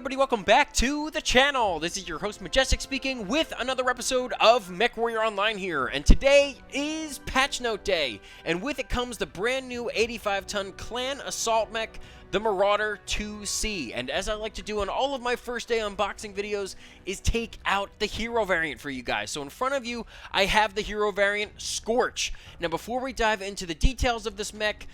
everybody, welcome back to the channel. This is your host Majestic speaking with another episode of MechWarrior Online here, and today is Patch Note Day, and with it comes the brand new 85-ton clan assault mech, the Marauder IIC. And as I like to do on all of my first day unboxing videos, is take out the hero variant for you guys. So in front of you, I have the hero variant, Scorch. Now before we dive into the details of this mech,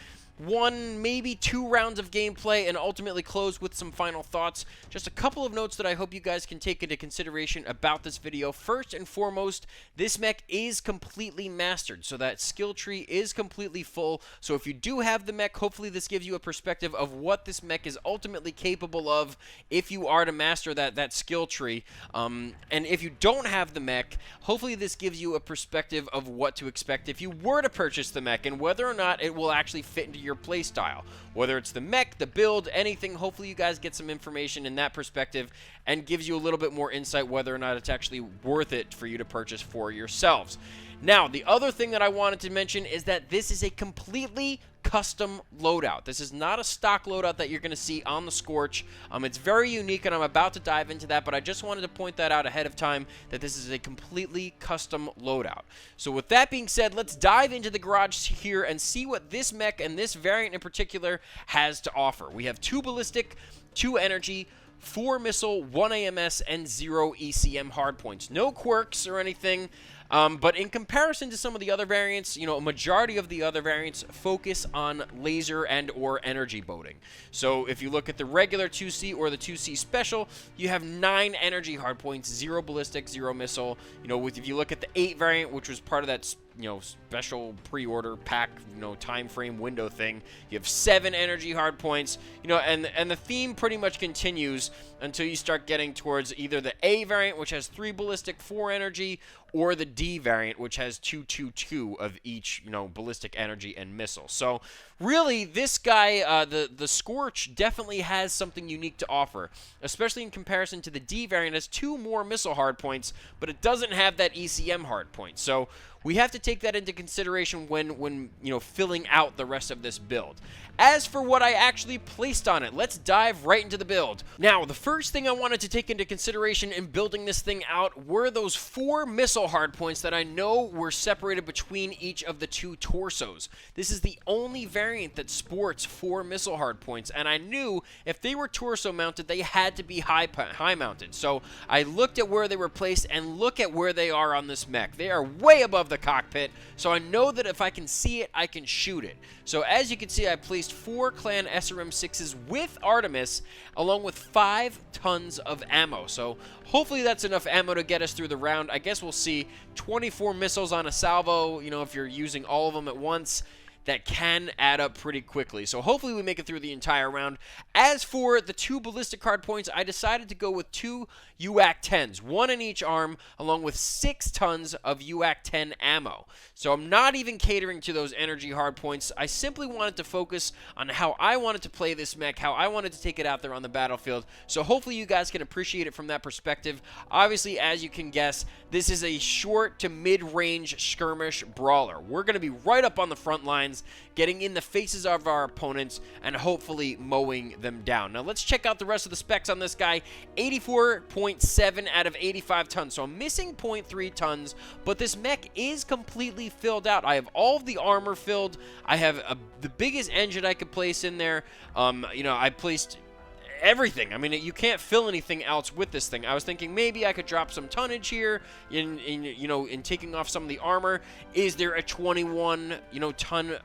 one, maybe two rounds of gameplay, and ultimately close with some final thoughts. Just a couple of notes that I hope you guys can take into consideration about this video. First and foremost, this mech is completely mastered, so that skill tree is completely full. So if you do have the mech, hopefully this gives you a perspective of what this mech is ultimately capable of if you are to master that skill tree. And if you don't have the mech, hopefully this gives you a perspective of what to expect if you were to purchase the mech, and whether or not it will actually fit into your playstyle. Whether it's the mech, the build, anything, hopefully you guys get some information in that perspective and gives you a little bit more insight whether or not it's actually worth it for you to purchase for yourselves. Now, the other thing that I wanted to mention is that this is a completely custom loadout. This is not a stock loadout that you're going to see on the Scorch. It's very unique, and I'm about to dive into that, but I just wanted to point that out ahead of time, that this is a completely custom loadout. So with that being said, let's dive into the garage here and see what this mech and this variant in particular has to offer. We have 2 ballistic, 2 energy, 4 missile, 1 AMS, and 0 ECM hardpoints. No quirks or anything. But in comparison to some of the other variants, a majority of the other variants focus on laser and or energy boating. So if you look at the regular 2C or the 2C special, you have 9 energy hardpoints, 0 ballistic, 0 missile. If you look at the 8 variant, which was part of that special pre-order pack, time frame window thing, you have 7 energy hardpoints, and the theme pretty much continues until you start getting towards either the A variant, which has 3 ballistic, 4 energy, or the D variant, which has 2, 2, 2 of each, ballistic, energy, and missile. So really, this guy, the Scorch, definitely has something unique to offer, especially in comparison to the D variant. It has 2 more missile hardpoints, but it doesn't have that ECM hardpoint. So we have to take that into consideration when filling out the rest of this build. As for what I actually placed on it, let's dive right into the build. Now, the first thing I wanted to take into consideration in building this thing out were those 4 missile hardpoints that I know were separated between each of the 2 torsos. This is the only variant that sports 4 missile hardpoints, and I knew if they were torso mounted, they had to be high mounted. So I looked at where they were placed, and look at where they are on this mech. They are way above the cockpit, so I know that if I can see it, I can shoot it. So as you can see, I placed 4 clan SRM6s with Artemis, along with 5 tons of ammo. So hopefully that's enough ammo to get us through the round. I guess we'll see. 24 missiles on a salvo, if you're using all of them at once, that can add up pretty quickly. So hopefully we make it through the entire round. As for the 2 ballistic hardpoints, I decided to go with 2 UAC-10s, 1 in each arm, along with 6 tons of UAC-10 ammo. So I'm not even catering to those energy hardpoints. I simply wanted to focus on how I wanted to play this mech, how I wanted to take it out there on the battlefield. So hopefully you guys can appreciate it from that perspective. Obviously, as you can guess, this is a short to mid-range skirmish brawler. We're going to be right up on the front lines, getting in the faces of our opponents and hopefully mowing them down. Now let's check out the rest of the specs on this guy. 84.7 out of 85 tons, so I'm missing 0.3 tons, but this mech is completely filled out. I have all of the armor filled. I have the biggest engine I could place in there. I placed everything. I mean, you can't fill anything else with this thing. I was thinking maybe I could drop some tonnage here in taking off some of the armor. Is there a 21 ton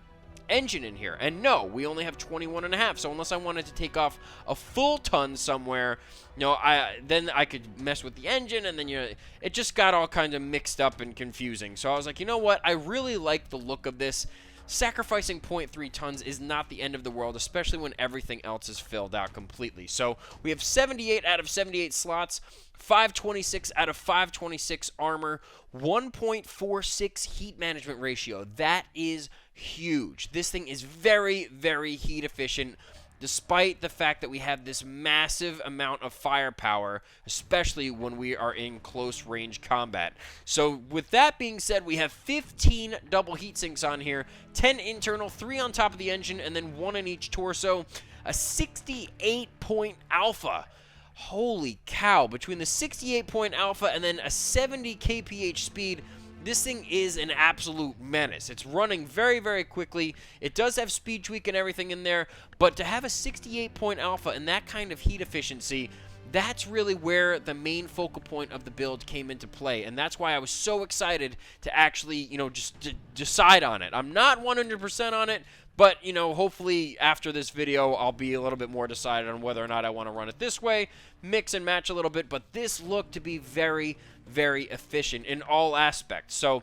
engine in here? And no, we only have 21.5. So unless I wanted to take off a full ton somewhere, then I could mess with the engine, and then it just got all kind of mixed up and confusing. So I was like, you know what? I really like the look of this. Sacrificing 0.3 tons is not the end of the world, especially when everything else is filled out completely. So we have 78 out of 78 slots, 526 out of 526 armor, 1.46 heat management ratio. That is huge. This thing is very, very heat efficient, despite the fact that we have this massive amount of firepower, especially when we are in close range combat. So with that being said, we have 15 double heat sinks on here, 10 internal, 3 on top of the engine, and then 1 in each torso. A 68 point alpha. holy cow, between the 68-point alpha and then a 70 kph speed, this thing is an absolute menace. It's running very, very quickly. It does have speed tweak and everything in there, but to have a 68-point alpha and that kind of heat efficiency, that's really where the main focal point of the build came into play, and that's why I was so excited to actually, you know, just decide on it. I'm not 100% on it, but, you know, hopefully after this video, I'll be a little bit more decided on whether or not I want to run it this way, mix and match a little bit, but this looked to be very, very efficient in all aspects. So,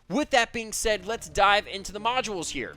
with that being said, let's dive into the modules here.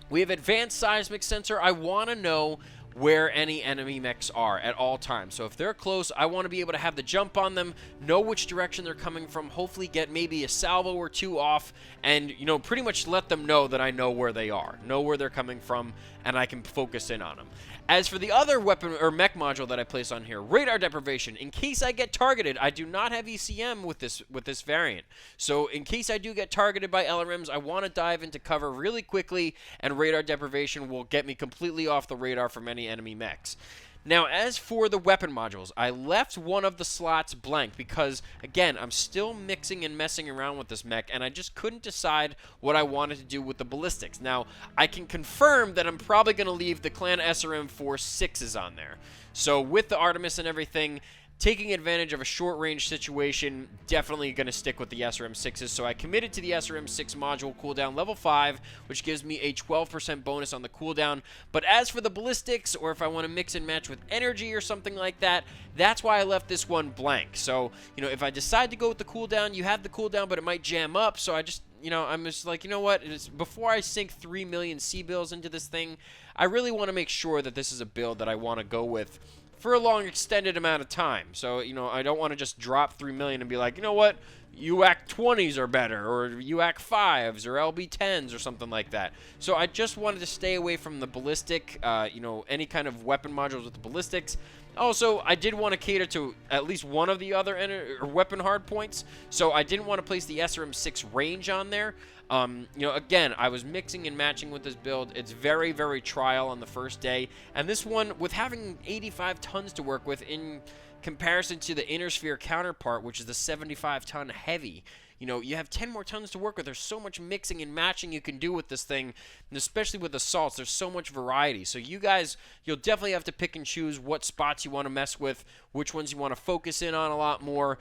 We have advanced seismic sensor. I want to know where any enemy mechs are at all times. So if they're close, I want to be able to have the jump on them, know which direction they're coming from, hopefully get maybe a salvo or two off, and, you know, pretty much let them know that I know where they are, know where they're coming from, and I can focus in on them. As for the other weapon or mech module that I place on here, radar deprivation. In case I get targeted, I do not have ECM with this variant. So in case I do get targeted by LRMs, I want to dive into cover really quickly, and radar deprivation will get me completely off the radar from any enemy mechs. Now, as for the weapon modules, I left one of the slots blank because, again, I'm still mixing and messing around with this mech, and I just couldn't decide what I wanted to do with the ballistics. Now, I can confirm that I'm probably going to leave the Clan SRM 4.6s on there. So, with the Artemis and everything, taking advantage of a short-range situation, definitely going to stick with the SRM 6s, so I committed to the SRM 6 module cooldown level 5, which gives me a 12% bonus on the cooldown. But as for the ballistics, or if I want to mix and match with energy or something like that, that's why I left this one blank. So, you know, if I decide to go with the cooldown, you have the cooldown, but it might jam up, so I just, you know, I'm just like, you know what, before I sink 3 million C-bills into this thing, I really want to make sure that this is a build that I want to go with for a long extended amount of time. So, you know, I don't want to just drop 3 million and be like, you know what, UAC 20s are better, or UAC 5s, or LB 10s, or something like that. So I just wanted to stay away from the ballistic, you know, any kind of weapon modules with the ballistics. Also, I did want to cater to at least one of the other weapon hardpoints, so I didn't want to place the SRM 6 range on there. You know, again, I was mixing and matching with this build. It's very, very trial on the first day. And this one, with having 85 tons to work with in comparison to the inner sphere counterpart, which is the 75-ton heavy, you know, you have 10 more tons to work with. There's so much mixing and matching you can do with this thing, and especially with assaults, there's so much variety. So you guys, you'll definitely have to pick and choose what spots you want to mess with, which ones you want to focus in on a lot more,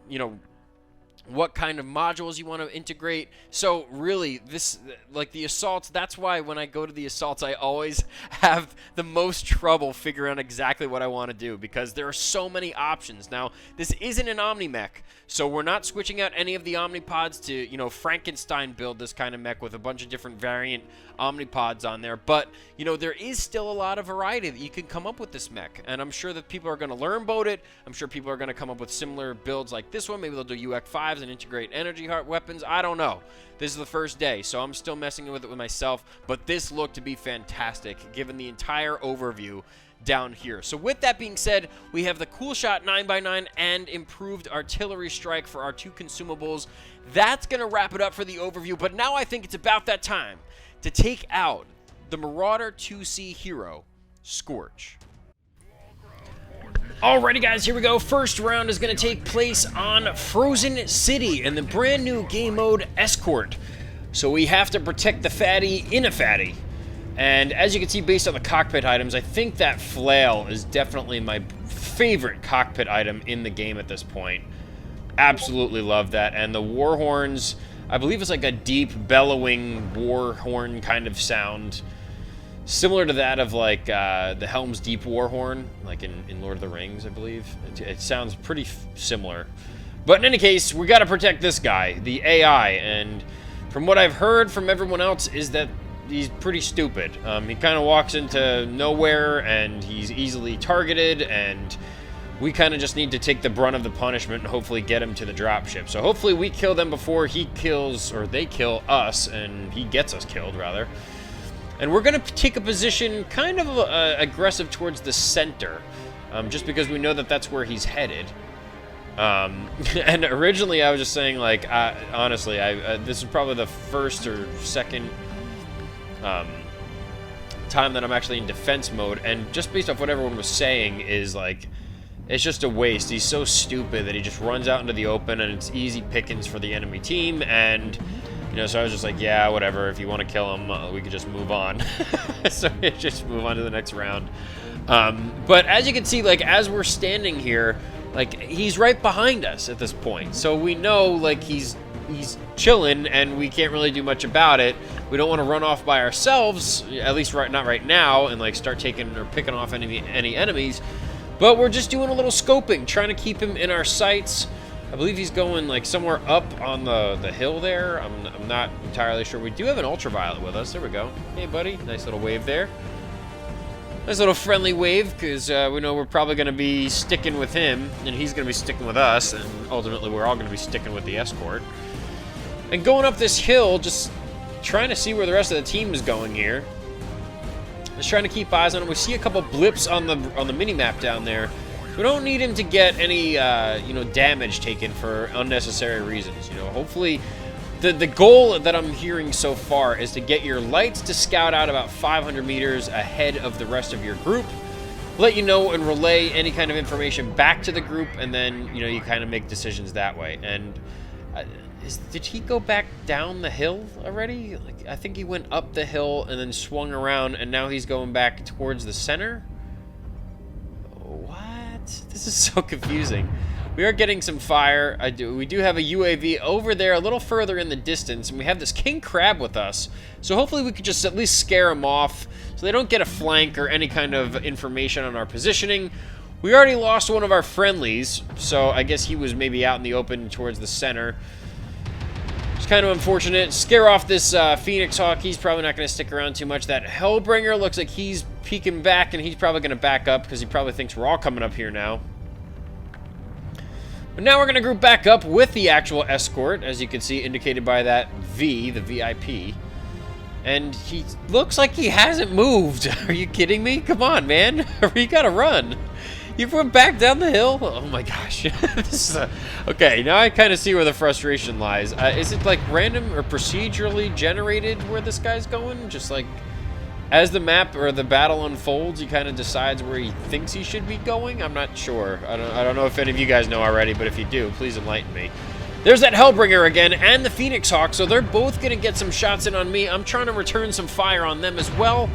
you know, what kind of modules you want to integrate. So really, this, like the assaults, that's why when I go to the assaults, I always have the most trouble figuring out exactly what I want to do, because there are so many options. Now, this isn't an Omni mech, so we're not switching out any of the Omnipods to, you know, Frankenstein build this kind of mech with a bunch of different variant Omnipods on there. But, you know, there is still a lot of variety that you can come up with this mech, and I'm sure that people are going to learn about it. I'm sure people are going to come up with similar builds like this one. Maybe they'll do UAC 5s and integrate energy heart weapons. I don't know. This is the first day, so I'm still messing with it with myself, but this looked to be fantastic given the entire overview down here. So with that being said, we have the Cool Shot 9x9 and improved artillery strike for our 2 consumables. That's going to wrap it up for the overview, but now I think it's about that time to take out the Marauder IIC hero, Scorch. Alrighty guys, here we go. First round is going to take place on Frozen City in the brand new game mode Escort. So we have to protect the fatty in a fatty. And as you can see, based on the cockpit items, I think that flail is definitely my favorite cockpit item in the game at this point. Absolutely love that. And the war horns, I believe it's like a deep bellowing war horn kind of sound, similar to that of like the Helm's Deep war horn, like in Lord of the Rings, I believe. It sounds pretty similar. But in any case, we got to protect this guy, the AI, and from what I've heard from everyone else is that he's pretty stupid. He kind of walks into nowhere, and he's easily targeted, and we kind of just need to take the brunt of the punishment and hopefully get him to the dropship. So hopefully we kill them before he kills, or they kill us, and he gets us killed, rather. And we're going to take a position kind of aggressive towards the center, just because we know that that's where he's headed. And originally I was just saying, like, honestly, this is probably the first or second time that I'm actually in defense mode, and just based off what everyone was saying is, like, it's just a waste. He's so stupid that he just runs out into the open, and it's easy pickings for the enemy team. And you know, so I was just like, yeah, whatever. If you want to kill him, we could just move on. So just move on to the next round. But as you can see, like, as we're standing here, like, he's right behind us at this point. So we know, like, he's chilling, and we can't really do much about it. We don't want to run off by ourselves, at least not right now, and like start taking or picking off any enemies. But we're just doing a little scoping, trying to keep him in our sights. I believe he's going like somewhere up on the hill there. I'm not entirely sure. We do have an ultraviolet with us. There we go. Hey, buddy. Nice little wave there. Nice little friendly wave, because we know we're probably going to be sticking with him, and he's going to be sticking with us, and ultimately we're all going to be sticking with the escort. And going up this hill, just trying to see where the rest of the team is going here. Just trying to keep eyes on him. We see a couple blips on the mini-map down there. We don't need him to get any, you know, damage taken for unnecessary reasons. You know, hopefully, the goal that I'm hearing so far is to get your lights to scout out about 500 meters ahead of the rest of your group. Let you know and relay any kind of information back to the group, and then, you know, you kind of make decisions that way. And did he go back down the hill already? Like, I think he went up the hill and then swung around, and now he's going back towards the center. What? This is so confusing. We are getting some fire. We do have a UAV over there a little further in the distance, and we have this king crab with us. So hopefully we could just at least scare them off so they don't get a flank or any kind of information on our positioning. We already lost one of our friendlies, so I guess he was maybe out in the open towards the center. It's kind of unfortunate. Scare off this Phoenix Hawk. He's probably not going to stick around too much. That Hellbringer looks like he's peeking back, and he's probably going to back up because he probably thinks we're all coming up here now. But now we're going to group back up with the actual escort, as you can see indicated by that V, the VIP. And he looks like he hasn't moved. Are you kidding me? Come on, man. You got to run. You went back down the hill? Oh my gosh. This is okay, now I kind of see where the frustration lies. Is it like random or procedurally generated where this guy's going? Just like as the map or the battle unfolds, he kind of decides where he thinks he should be going? I'm not sure. I don't know if any of you guys know already, but if you do, please enlighten me. There's that Hellbringer again and the Phoenix Hawk, so they're both going to get some shots in on me. I'm trying to return some fire on them as well.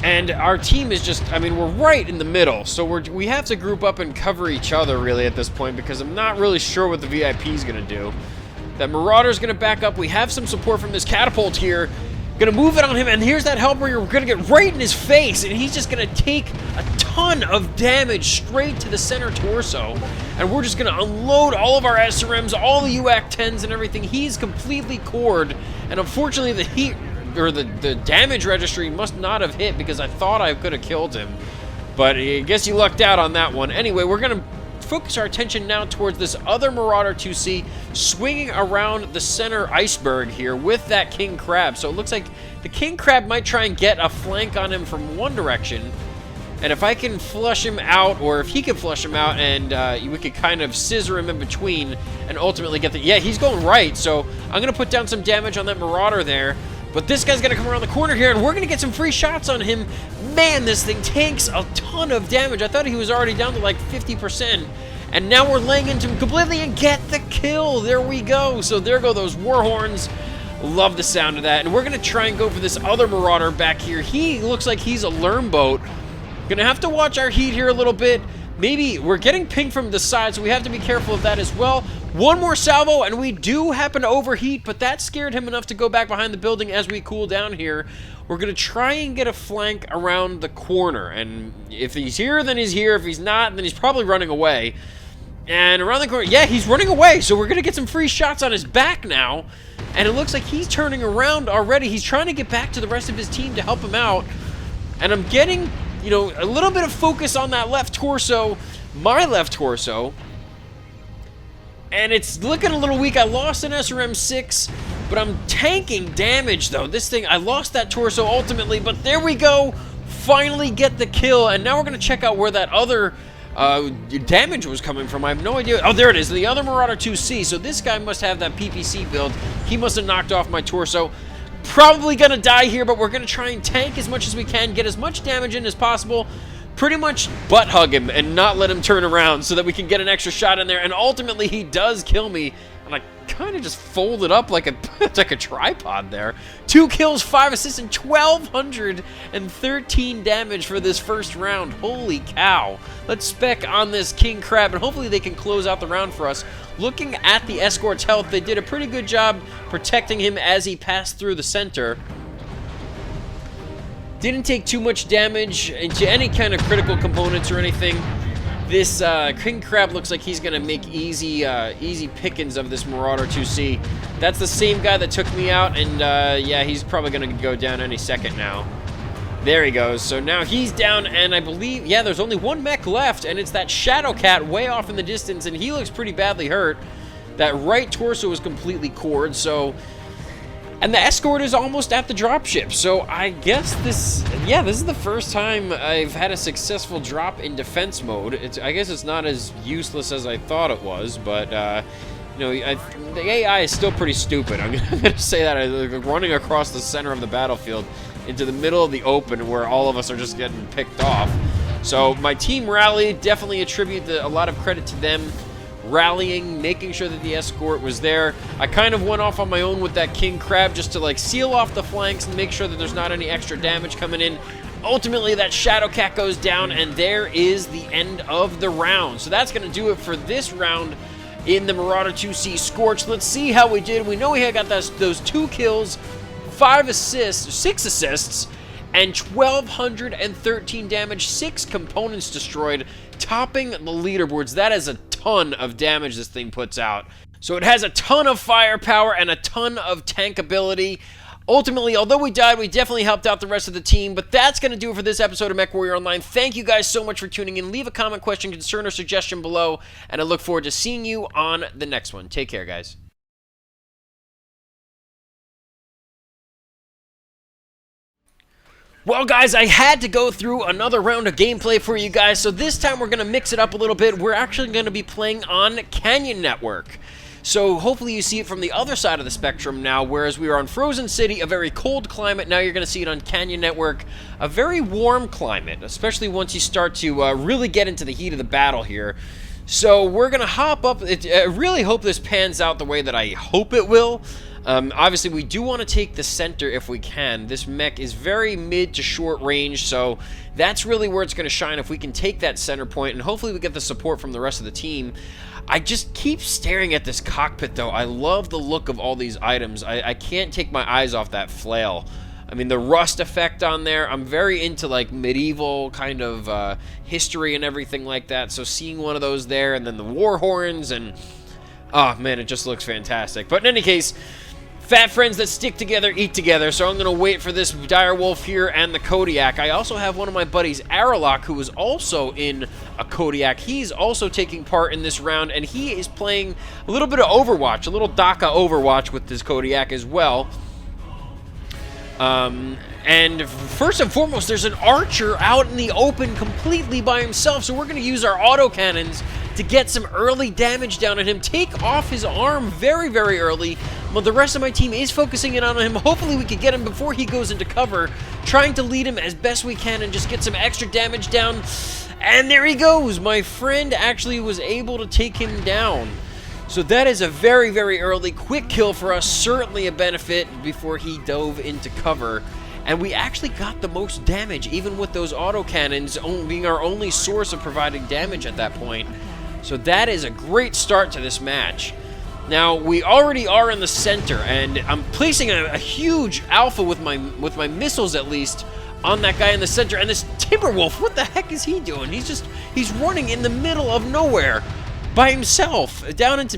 And our team is just, I mean, we're right in the middle, so we have to group up and cover each other really at this point, because I'm not really sure what the VIP is going to do. That Marauder's going to back up. We have some support from this catapult here. Going to move it on him, and here's that Hellbringer. We're going to get right in his face, and he's just going to take a ton of damage straight to the center torso. And we're just going to unload all of our SRMs, all the UAC-10s and everything. He's completely cored, and unfortunately the heat, or the damage registry must not have hit, because I thought I could have killed him. But I guess you lucked out on that one. Anyway, we're going to focus our attention now towards this other Marauder IIC swinging around the center iceberg here with that king crab. So it looks like the king crab might try and get a flank on him from one direction. And if I can flush him out, or if he can flush him out, and we could kind of scissor him in between and ultimately get the... Yeah, he's going right, so I'm going to put down some damage on that Marauder there. But this guy's going to come around the corner here, and we're going to get some free shots on him. Man, this thing takes a ton of damage. I thought he was already down to like 50%. And now we're laying into him completely and get the kill. There we go. So there go those war horns. Love the sound of that. And we're going to try and go for this other Marauder back here. He looks like he's a lerm boat. Going to have to watch our heat here a little bit. Maybe we're getting pinged from the side, so we have to be careful of that as well. One more salvo, and we do happen to overheat, but that scared him enough to go back behind the building as we cool down here. We're going to try and get a flank around the corner, and if he's here, then he's here. If he's not, then he's probably running away. And around the corner, yeah, he's running away, so we're going to get some free shots on his back now. And it looks like he's turning around already. He's trying to get back to the rest of his team to help him out. And I'm getting, you know, a little bit of focus on that left torso, my left torso. And it's looking a little weak. I lost an SRM-6, but I'm tanking damage, though. This thing, I lost that torso ultimately, but there we go. Finally get the kill, and now we're going to check out where that other damage was coming from. I have no idea. Oh, there it is, the other Marauder IIC. So this guy must have that PPC build. He must have knocked off my torso. Probably going to die here, but we're going to try and tank as much as we can, get as much damage in as possible. pretty much butt hug him and not let him turn around so that we can get an extra shot in there. And ultimately, he does kill me. And I kind of just folded up like a like a tripod there. 2 kills, 5 assists, and 1,213 damage for this first round. Holy cow. Let's spec on this King Crab, and hopefully they can close out the round for us. Looking at the Escort's health, they did a pretty good job protecting him as he passed through the center. Didn't take too much damage into any kind of critical components or anything. This King Crab looks like he's going to make easy pickings of this Marauder IIC. That's the same guy that took me out, and yeah, he's probably going to go down any second now. There he goes. So now he's down, and I believe, yeah, there's only one mech left, and it's that Shadow Cat way off in the distance, and he looks pretty badly hurt. That right torso is completely cored, so... And the Escort is almost at the dropship, so I guess this is the first time I've had a successful drop in defense mode. I guess it's not as useless as I thought it was, but, you know, the AI is still pretty stupid. I'm gonna say that. I'm running across the center of the battlefield into the middle of the open where all of us are just getting picked off. So my team rallied, definitely attribute a lot of credit to them. Rallying, making sure that the Escort was there. I kind of went off on my own with that King Crab just to like seal off the flanks and make sure that there's not any extra damage coming in. Ultimately, that Shadow Cat goes down, and there is the end of the round. So that's going to do it for this round in the Marauder IIC Scorch. Let's see how we did. We know we had got those 2 kills, 6 assists, and 1,213 damage, 6 components destroyed, topping the leaderboards. That is a ton of damage this thing puts out. So it has a ton of firepower and a ton of tank ability. Ultimately, although we died, we definitely helped out the rest of the team. But that's going to do it for this episode of MechWarrior Online. Thank you guys so much for tuning in. Leave a comment, question, concern, or suggestion below, and I look forward to seeing you on the next one. Take care, guys. Well, guys, I had to go through another round of gameplay for you guys, so this time we're going to mix it up a little bit. We're actually going to be playing on Canyon Network. So hopefully you see it from the other side of the spectrum now, whereas we were on Frozen City, a very cold climate. Now you're going to see it on Canyon Network, a very warm climate, especially once you start to really get into the heat of the battle here. So we're going to hop up. I really hope this pans out the way that I hope it will. Obviously, we do want to take the center if we can. This mech is very mid to short range, so that's really where it's going to shine if we can take that center point, and hopefully we get the support from the rest of the team. I just keep staring at this cockpit, though. I love the look of all these items. I can't take my eyes off that flail. I mean, the rust effect on there, I'm very into, like, medieval kind of history and everything like that, so seeing one of those there, and then the war horns, and, oh, man, it just looks fantastic. But in any case... Fat friends that stick together, eat together, so I'm going to wait for this Direwolf here and the Kodiak. I also have one of my buddies, Aralok, who is also in a Kodiak. He's also taking part in this round, and he is playing a little bit of Overwatch, a little DACA Overwatch with this Kodiak as well. And first and foremost, there's an archer out in the open completely by himself, so we're going to use our autocannons to get some early damage down on him, take off his arm very, very early. Well, the rest of my team is focusing in on him. Hopefully we can get him before he goes into cover, trying to lead him as best we can and just get some extra damage down. And there he goes. My friend actually was able to take him down. So that is a very, very early quick kill for us, certainly a benefit before he dove into cover. And we actually got the most damage, even with those autocannons being our only source of providing damage at that point. So that is a great start to this match. Now, we already are in the center, and I'm placing a huge alpha with my missiles, at least, on that guy in the center. And this Timberwolf, what the heck is he doing? He's running in the middle of nowhere by himself,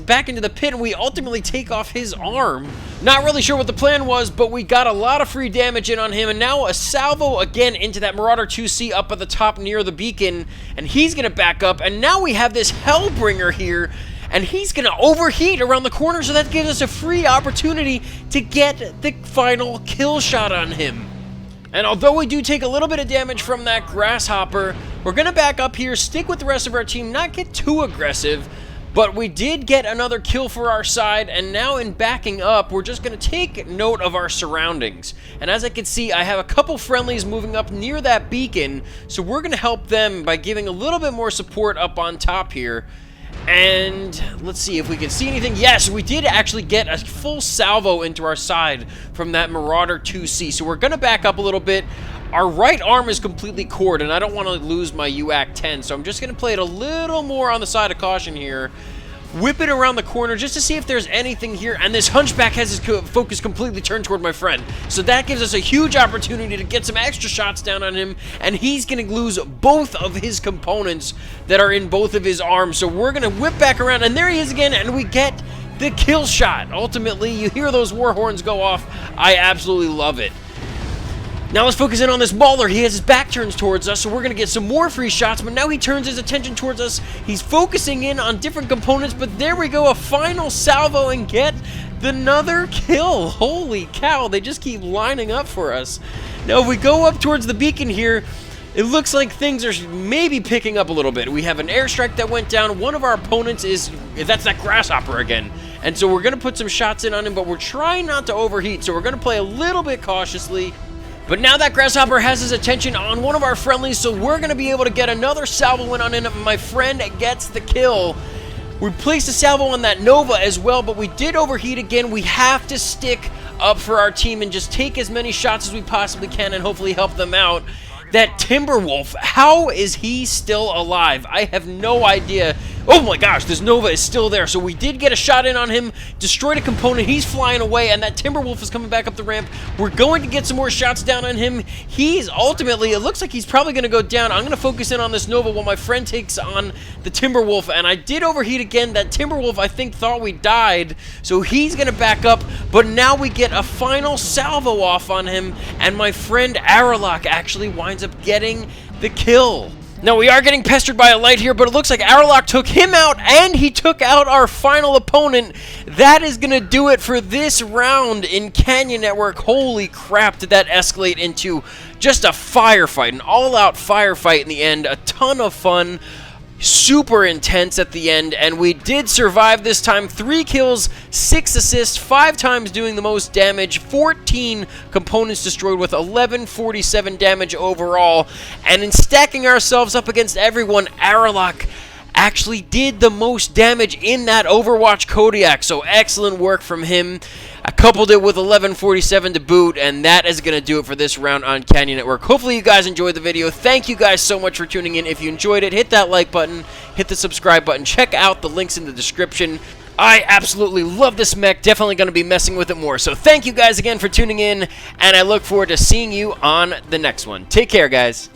back into the pit, and we ultimately take off his arm. Not really sure what the plan was, but we got a lot of free damage in on him, and now a salvo again into that Marauder IIC up at the top near the beacon, and he's gonna back up, and now we have this Hellbringer here, and he's gonna overheat around the corner, so that gives us a free opportunity to get the final kill shot on him. And although we do take a little bit of damage from that Grasshopper, we're going to back up here, stick with the rest of our team, not get too aggressive, But we did get another kill for our side, and now in backing up, we're just going to take note of our surroundings. And as I can see, I have a couple friendlies moving up near that beacon, so we're going to help them by giving a little bit more support up on top here. And let's see if we can see anything. Yes, we did actually get a full salvo into our side from that Marauder IIC, so we're going to back up a little bit. Our right arm is completely cored, and I don't want to lose my UAC 10, so I'm just going to play it a little more on the side of caution here. Whip it around the corner just to see if there's anything here, and this hunchback has his focus completely turned toward my friend. So that gives us a huge opportunity to get some extra shots down on him, and he's going to lose both of his components that are in both of his arms. So we're going to whip back around, and there he is again, and we get the kill shot. Ultimately, you hear those war horns go off. I absolutely love it. Now let's focus in on this Mauler. He has his back turns towards us, so we're going to get some more free shots, but now he turns his attention towards us. He's focusing in on different components, but there we go, a final salvo and get another kill. Holy cow, they just keep lining up for us. Now if we go up towards the beacon here, it looks like things are maybe picking up a little bit. We have an airstrike that went down. One of our opponents that's that grasshopper again. And so we're going to put some shots in on him, but we're trying not to overheat, so we're going to play a little bit cautiously. But now that grasshopper has his attention on one of our friendlies, so we're going to be able to get another salvo in on him. My friend gets the kill. We placed a salvo on that Nova as well, but we did overheat again. We have to stick up for our team and just take as many shots as we possibly can and hopefully help them out. That Timberwolf, how is he still alive? I have no idea. Oh my gosh, this Nova is still there. So we did get a shot in on him, destroyed a component, he's flying away, and that Timberwolf is coming back up the ramp. We're going to get some more shots down on him. He's ultimately, it looks like he's probably going to go down. I'm going to focus in on this Nova while my friend takes on the Timberwolf, and I did overheat again. That Timberwolf, I think, thought we died, so he's going to back up, but now we get a final salvo off on him, and my friend Aralok actually winds up getting the kill. Now, we are getting pestered by a light here, but it looks like Aralok took him out, and he took out our final opponent. That is going to do it for this round in Canyon Network. Holy crap, did that escalate into just a firefight, an all-out firefight in the end. A ton of fun. Super intense at the end, and we did survive this time. 3 kills, 6 assists, 5 times doing the most damage, 14 components destroyed with 1147 damage overall. And in stacking ourselves up against everyone, Aralok actually did the most damage in that Overwatch Kodiak, so excellent work from him. I coupled it with 1147 to boot, and that is going to do it for this round on Canyon Network. Hopefully you guys enjoyed the video. Thank you guys so much for tuning in. If you enjoyed it, hit that like button, hit the subscribe button, check out the links in the description. I absolutely love this mech, definitely going to be messing with it more. So thank you guys again for tuning in, and I look forward to seeing you on the next one. Take care, guys.